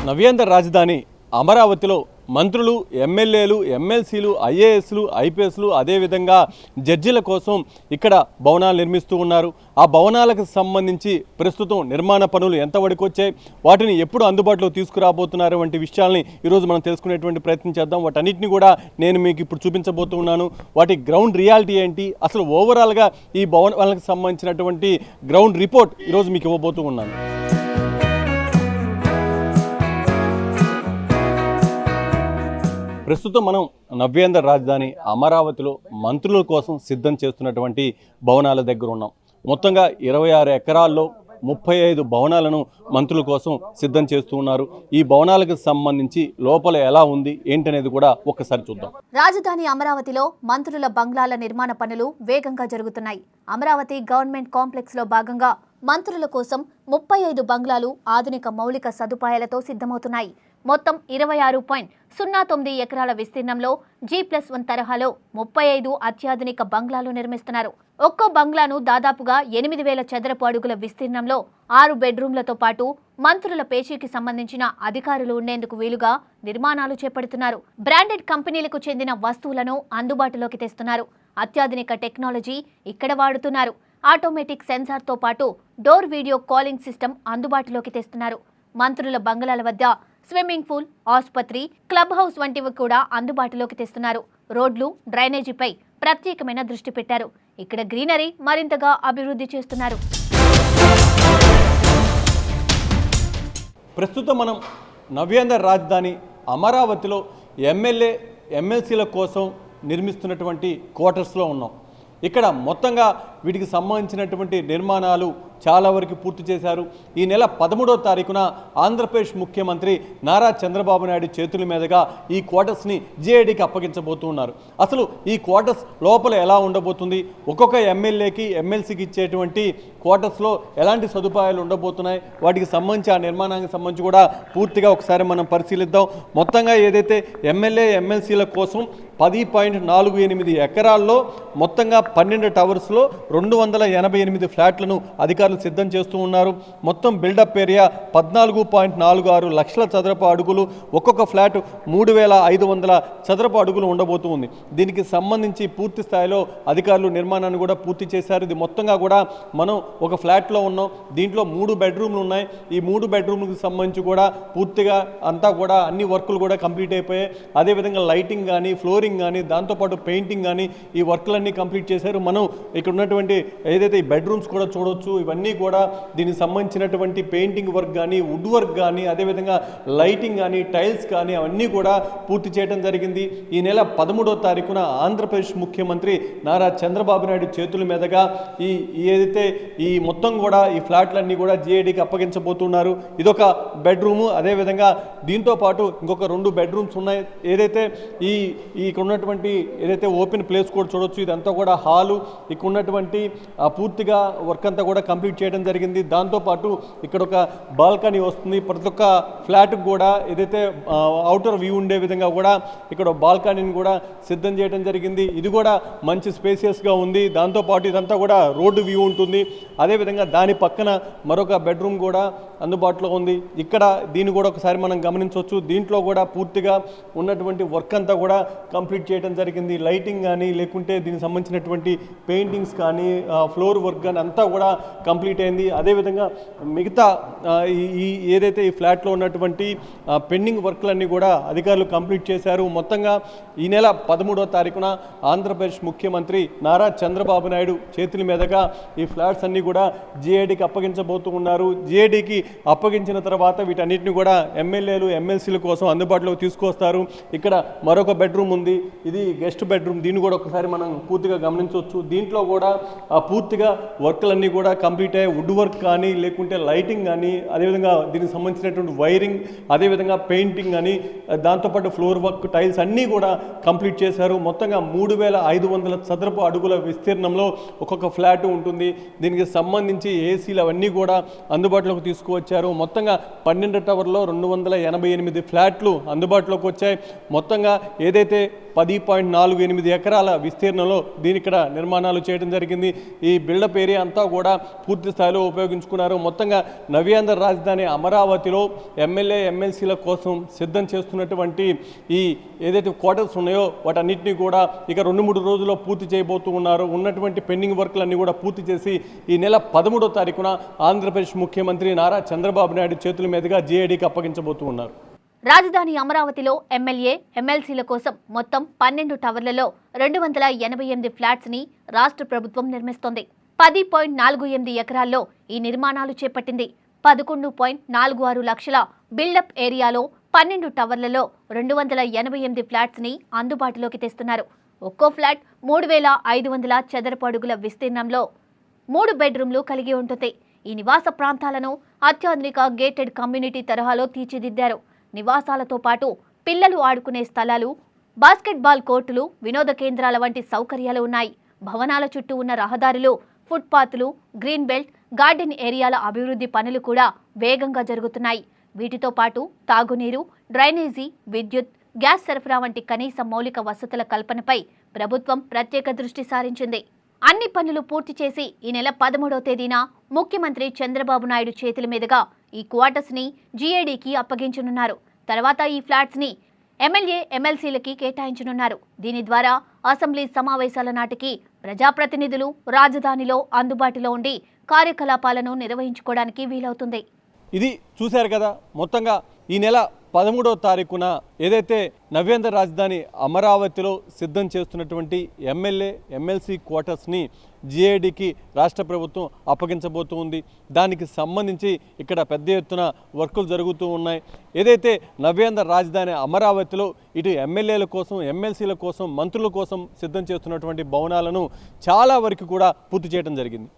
నవ్యాంధ్ర రాజధాని అమరావతిలో మంత్రులు, ఎమ్మెల్యేలు, ఎమ్మెల్సీలు, ఐఏఎస్లు, ఐపీఎస్లు, అదేవిధంగా జడ్జిల కోసం ఇక్కడ భవనాలు నిర్మిస్తూ ఉన్నారు. ఆ భవనాలకు సంబంధించి ప్రస్తుతం నిర్మాణ పనులు ఎంతవరకు వచ్చాయి, వాటిని ఎప్పుడు అందుబాటులో తీసుకురాబోతున్నారు వంటి విషయాల్ని ఈరోజు మనం తెలుసుకునేటువంటి ప్రయత్నం చేద్దాం. వాటన్నిటిని కూడా నేను మీకు ఇప్పుడు చూపించబోతున్నాను. వాటి గ్రౌండ్ రియాలిటీ ఏంటి, అసలు ఓవరాల్గా ఈ భవనాలకు సంబంధించినటువంటి గ్రౌండ్ రిపోర్ట్ ఈరోజు మీకు ఇవ్వబోతూ ఉన్నాను. ప్రస్తుతం మనం నవ్యాంధ్ర రాజధాని అమరావతిలో మంత్రుల కోసం సిద్ధం చేస్తున్నటువంటి భవనాల దగ్గర ఉన్నాం. మొత్తంగా 26 ఎకరాల్లో 35 భవనాలను మంత్రుల కోసం సిద్ధం చేస్తూ ఉన్నారు. ఈ భవనాలకు సంబంధించి లోపల ఎలా ఉంది ఏంటనేది కూడా ఒక్కసారి చూద్దాం. రాజధాని అమరావతిలో మంత్రుల బంగ్లాల నిర్మాణ పనులు వేగంగా జరుగుతున్నాయి. అమరావతి గవర్నమెంట్ కాంప్లెక్స్ లో భాగంగా మంత్రుల కోసం 35 బంగ్లాలు ఆధునిక మౌలిక సదుపాయాలతో సిద్ధమవుతున్నాయి. మొత్తం 26.09 ఎకరాల విస్తీర్ణంలో G+1 తరహాలో 35 అత్యాధునిక బంగ్లాలు నిర్మిస్తున్నారు. ఒక్కో బంగ్లాను దాదాపుగా 8,000 చదరపు అడుగుల విస్తీర్ణంలో 6 బెడ్రూమ్లతో పాటు మంత్రుల పేషీకి సంబంధించిన అధికారులు ఉండేందుకు వీలుగా నిర్మాణాలు చేపడుతున్నారు. బ్రాండెడ్ కంపెనీలకు చెందిన వస్తువులను అందుబాటులోకి తెస్తున్నారు. అత్యాధునిక టెక్నాలజీ ఇక్కడ వాడుతున్నారు. ఆటోమేటిక్ సెన్సార్తో పాటు డోర్ వీడియో కాలింగ్ సిస్టమ్ అందుబాటులోకి తెస్తున్నారు. మంత్రుల బంగ్లాల వద్ద స్విమ్మింగ్ పూల్, ఆసుపత్రి, క్లబ్ హౌస్ వంటివి కూడా అందుబాటులోకి తెస్తున్నారు. రోడ్లు, డ్రైనేజీపై ప్రత్యేకమైన దృష్టి పెట్టారు. ఇక్కడ గ్రీనరీ మరింతగా అభివృద్ధి చేస్తున్నారు. ప్రస్తుతం మనం నవ్యాంధ్ర రాజధాని అమరావతిలో ఎమ్మెల్యే, ఎమ్మెల్సీల కోసం నిర్మిస్తున్నటువంటి క్వార్టర్స్లో ఉన్నాం. ఇక్కడ మొత్తంగా వీటికి సంబంధించినటువంటి నిర్మాణాలు చాలా వరకు పూర్తి చేశారు. ఈ నెల 13వ తారీఖున ఆంధ్రప్రదేశ్ ముఖ్యమంత్రి నారా చంద్రబాబు నాయుడు చేతుల మీదుగా ఈ క్వార్టర్స్ని జీఐడీకి అప్పగించబోతున్నారు. అసలు ఈ క్వార్టర్స్ లోపల ఎలా ఉండబోతుంది, ఒక్కొక్క ఎమ్మెల్యేకి, ఎమ్మెల్సీకి ఇచ్చేటువంటి క్వార్టర్స్లో ఎలాంటి సదుపాయాలు ఉండబోతున్నాయి, వాటికి సంబంధించి ఆ నిర్మాణానికి సంబంధించి కూడా పూర్తిగా ఒకసారి మనం పరిశీలిద్దాం. మొత్తంగా ఏదైతే ఎమ్మెల్యే, ఎమ్మెల్సీల కోసం 10.48 ఎకరాల్లో మొత్తంగా 12 టవర్స్లో 288 ఫ్లాట్లను అధికారులు సిద్ధం చేస్తూ ఉన్నారు. మొత్తం బిల్డప్ ఏరియా 14.46 లక్షల చదరపు అడుగులు, ఒక్కొక్క ఫ్లాట్ 3,500 చదరపు అడుగులు ఉండబోతూ ఉంది. దీనికి సంబంధించి పూర్తి స్థాయిలో అధికారులు నిర్మాణాన్ని కూడా పూర్తి చేశారు. ఇది మొత్తంగా కూడా మనం ఒక ఫ్లాట్లో ఉన్నాం. దీంట్లో 3 బెడ్రూమ్లు ఉన్నాయి. ఈ 3 బెడ్రూమ్లకు సంబంధించి కూడా పూర్తిగా అంతా కూడా అన్ని వర్కులు కూడా కంప్లీట్ అయిపోయాయి. అదేవిధంగా లైటింగ్ కానీ, ఫ్లోరింగ్ కానీ, దాంతోపాటు పెయింటింగ్ కానీ ఈ వర్క్లన్నీ కంప్లీట్ చేశారు. మనం ఇక్కడ ఉన్నటువంటి ఏదైతే ఈ బెడ్రూమ్స్ కూడా చూడవచ్చు. ఇవన్నీ కూడా దీనికి సంబంధించినటువంటి పెయింటింగ్ వర్క్ కానీ, వుడ్ వర్క్ కానీ, అదేవిధంగా లైటింగ్ కానీ, టైల్స్ కానీ అవన్నీ కూడా పూర్తి చేయడం జరిగింది. ఈ నెల 13వ తారీఖున ఆంధ్రప్రదేశ్ ముఖ్యమంత్రి నారా చంద్రబాబు నాయుడు చేతుల మీదుగా ఏదైతే ఈ మొత్తం కూడా ఈ ఫ్లాట్లన్నీ కూడా జీఐడీకి అప్పగించబోతున్నారు. ఇదొక బెడ్రూము. అదేవిధంగా దీంతో పాటు ఇంకొక 2 బెడ్రూమ్స్ ఉన్నాయి. ఏదైతే ఇక్కడ ఉన్నటువంటి ఏదైతే ఓపెన్ ప్లేస్ కూడా చూడొచ్చు. ఇదంతా కూడా హాలు. ఇక్కడ ఉన్నటువంటి పూర్తిగా వర్క్ అంతా కూడా కంప్లీట్ చేయడం జరిగింది. దాంతోపాటు ఇక్కడ ఒక బాల్కనీ వస్తుంది. ప్రతి ఒక్క ఫ్లాట్కి కూడా ఏదైతే అవుటర్ వ్యూ ఉండే విధంగా కూడా ఇక్కడ బాల్కనీని కూడా సిద్ధం చేయడం జరిగింది. ఇది కూడా మంచి స్పేసియస్గా ఉంది. దాంతోపాటు ఇదంతా కూడా రోడ్డు వ్యూ ఉంటుంది. అదేవిధంగా దాని పక్కన మరొక బెడ్రూమ్ కూడా అందుబాటులో ఉంది. ఇక్కడ దీన్ని కూడా ఒకసారి మనం గమనించవచ్చు. దీంట్లో కూడా పూర్తిగా ఉన్నటువంటి వర్క్ అంతా కూడా కంప్లీట్ చేయడం జరిగింది. లైటింగ్ కానీ, లేకుంటే దీనికి సంబంధించినటువంటి పెయింటింగ్స్ కానీ, ఫ్లోర్ వర్క్ కానీ అంతా కూడా కంప్లీట్ అయింది. అదేవిధంగా మిగతా ఏదైతే ఈ ఫ్లాట్లో ఉన్నటువంటి పెండింగ్ వర్క్లన్నీ కూడా అధికారులు కంప్లీట్ చేశారు. మొత్తంగా ఈ నెల 13వ తారీఖున ఆంధ్రప్రదేశ్ ముఖ్యమంత్రి నారా చంద్రబాబు నాయుడు చేతుల మీదుగా ఈ ఫ్లాట్స్ అన్నీ కూడా జీఐడీకి అప్పగించబోతూ ఉన్నారు. జీఐడీకి అప్పగించిన తర్వాత వీటన్నిటిని కూడా ఎమ్మెల్యేలు, ఎమ్మెల్సీల కోసం అందుబాటులోకి తీసుకొస్తారు. ఇక్కడ మరొక బెడ్రూమ్ ఉంది. ఇది గెస్ట్ బెడ్రూమ్. దీన్ని కూడా ఒకసారి మనం పూర్తిగా గమనించవచ్చు. దీంట్లో కూడా పూర్తిగా వర్క్లన్నీ కూడా కంప్లీట్ అయ్యాయి. వుడ్ వర్క్ కానీ, లేకుంటే లైటింగ్ కానీ, అదేవిధంగా దీనికి సంబంధించినటువంటి వైరింగ్, అదేవిధంగా పెయింటింగ్ కానీ, దాంతోపాటు ఫ్లోర్ వర్క్, టైల్స్ అన్నీ కూడా కంప్లీట్ చేశారు. మొత్తంగా 3,500 చదరపు అడుగుల విస్తీర్ణంలో ఒక్కొక్క ఫ్లాట్ ఉంటుంది. దీనికి సంబంధించి ఏసీలు అవన్నీ కూడా అందుబాటులోకి తీసుకువచ్చారు. మొత్తంగా 12 టవర్లో 288 ఫ్లాట్లు అందుబాటులోకి వచ్చాయి. మొత్తంగా ఏదైతే 10.48 ఎకరాల విస్తీర్ణంలో దీని ఇక్కడ నిర్మాణాలు చేయడం జరిగింది. ఈ బిల్డప్ ఏరియా అంతా కూడా పూర్తి పూర్తి స్థాయిలో ఉపయోగించుకున్నారు. మొత్తంగా నవ్యాంధ్ర రాజధాని అమరావతిలో ఎమ్మెల్యే ఎమ్మెల్సీల కోసం సిద్ధం చేస్తున్నటువంటి ఈ ఏదైతే క్వార్టర్స్ ఉన్నాయో వాటన్నిటినీ కూడా ఇక 2-3 రోజుల్లో పూర్తి చేయబోతూ ఉన్నారు. ఉన్నటువంటి పెండింగ్ వర్క్లన్నీ కూడా పూర్తి చేసి ఈ నెల 13వ తారీఖున ఆంధ్రప్రదేశ్ ముఖ్యమంత్రి నారా చంద్రబాబు నాయుడు చేతుల మీదుగా జీఐడీకి అప్పగించబోతూ ఉన్నారు. రాజధాని అమరావతిలో ఎమ్మెల్యే ఎమ్మెల్సీల కోసం మొత్తం 12 టవర్లలో 288 ఫ్లాట్స్ ని రాష్ట్ర ప్రభుత్వం నిర్మిస్తోంది. 10.48 ఎకరాల్లో ఈ నిర్మాణాలు చేపట్టింది. 11.46 లక్షల బిల్డప్ ఏరియాలో 12 టవర్లలో 288 ఫ్లాట్స్ ని అందుబాటులోకి తెస్తున్నారు. ఒక్కో ఫ్లాట్ 3,500 చదరపు అడుగుల విస్తీర్ణంలో 3 బెడ్రూమ్లు కలిగి ఉంటుంది. ఈ నివాస ప్రాంతాలను అత్యాధునిక గేటెడ్ కమ్యూనిటీ తరహాలో తీర్చిదిద్దారు. నివాసాలతో పాటు పిల్లలు ఆడుకునే స్థలాలు, బాస్కెట్బాల్ కోర్టులు, వినోద కేంద్రాల వంటి సౌకర్యాలు ఉన్నాయి. భవనాల చుట్టూ ఉన్న రహదారులు, ఫుట్పాత్లు, గ్రీన్ బెల్ట్, గార్డెన్ ఏరియాల అభివృద్ధి పనులు కూడా వేగంగా జరుగుతున్నాయి. వీటితో పాటు తాగునీరు, డ్రైనేజీ, విద్యుత్, గ్యాస్ సరఫరా వంటి కనీస మౌలిక వసతుల కల్పనపై ప్రభుత్వం ప్రత్యేక దృష్టి సారించింది. అన్ని పనులు పూర్తి చేసి ఈ నెల 13వ తేదీన ముఖ్యమంత్రి చంద్రబాబు నాయుడు చేతుల మీదుగా ఈ క్వార్టర్స్ ని జీఐడీకి అప్పగించనున్నారు. తర్వాత ఈ ఫ్లాట్స్ ని ఎమ్మెల్యే ఎమ్మెల్సీలకి కేటాయించనున్నారు. దీని ద్వారా అసెంబ్లీ సమావేశాల నాటికి ప్రజాప్రతినిధులు రాజధానిలో అందుబాటులో ఉండి కార్యకలాపాలను నిర్వహించుకోవడానికి వీలవుతుంది. ఇది చూశారు కదా, మొత్తంగా ఈ నెల 13వ తారీఖున ఏదైతే నవ్యాంధ్ర రాజధాని అమరావతిలో సిద్ధం చేస్తున్నటువంటి ఎమ్మెల్యే ఎమ్మెల్సీ క్వార్టర్స్ని జీఐడీకి రాష్ట్ర ప్రభుత్వం అప్పగించబోతూ ఉంది. దానికి సంబంధించి ఇక్కడ పెద్ద ఎత్తున వర్కులు జరుగుతూ ఉన్నాయి. ఏదైతే నవ్యాంధ్ర రాజధాని అమరావతిలో ఇటు ఎమ్మెల్యేల కోసం, ఎమ్మెల్సీల కోసం, మంత్రుల కోసం సిద్ధం చేస్తున్నటువంటి భవనాలను చాలా వరకు కూడా పూర్తి చేయడం జరిగింది.